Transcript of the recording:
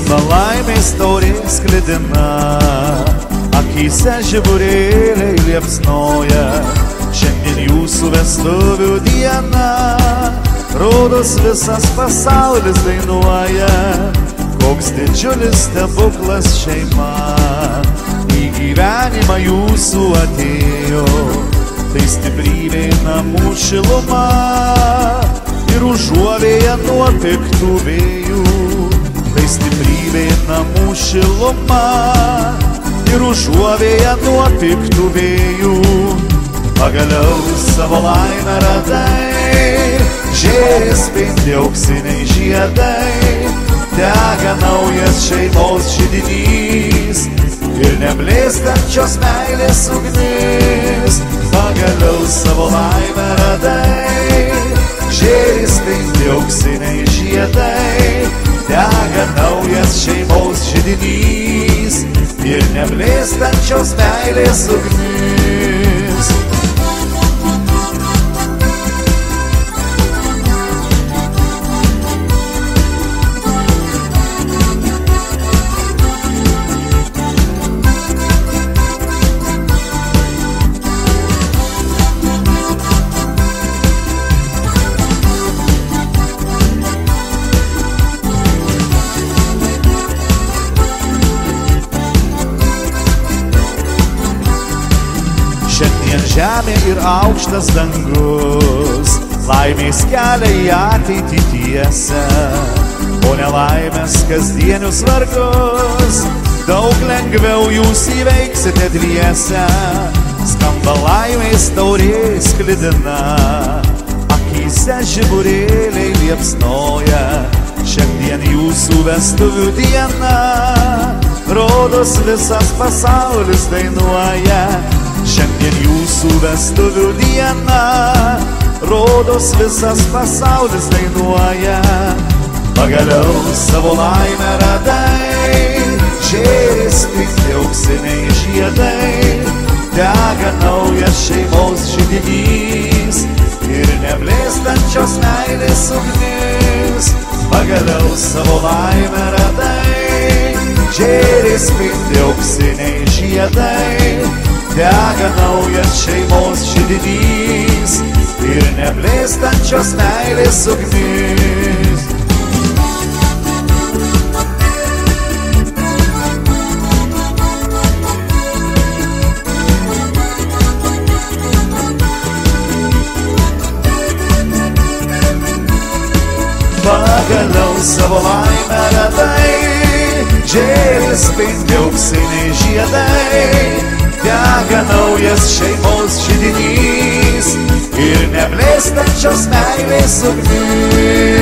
skamba laimės taurės sklidina, akyse žiburėliai liepsnoja, šiandien jūsų vestuvių diena, rodos visas pasaulis dainuoja, koks didžiulis stebuklas šeima, į gyvenimą jūsų atėjo, tai stiprybė namų šiluma ir užuovėja nuo piktų vėjų, tai stiprybė namų šiluma ir užuovėja nuo piktų vėjų. Pagaliau savo laimę radai, žėri spindi auksiniai žiedai, dega naujas šeimos židinys ir neblėstančios meilės ugnis. Pagaliau savo laimę radai, žėri spindi auksiniai žiedai, dega naujas šeimos židinys ir neblėstančios meilės ugnis. Šiandien žemė ir aukštas dangus, laimės kelią į ateitį tiesia, o nelaimės kasdienius vargus daug lengviau jūs įveiksite dviese. Skamba laimės taurės sklidina, akyse žiburėliai liepsnoja, šiandien jūsų vestuvių diena, rodos visas pasaulis dainuoja. Šiandien jūsų vestuvių diena, rodos visas pasaulis dainuoja. Pagaliau savo laimę radai, žėri spindi auksiniai žiedai, dega naujas šeimos židinys ir neblėstančios meilės ugnis. Pagaliau savo laimę radai, žėri spindi auksiniai žiedai, dega naujas šeimos židinys ir neblėstančios meilės ugnis. Pagaliau savo laimę radai, žėri spindi auksiniai žiedai, dega naujas šeimos židinys ir neblėstančios meilės ugnis.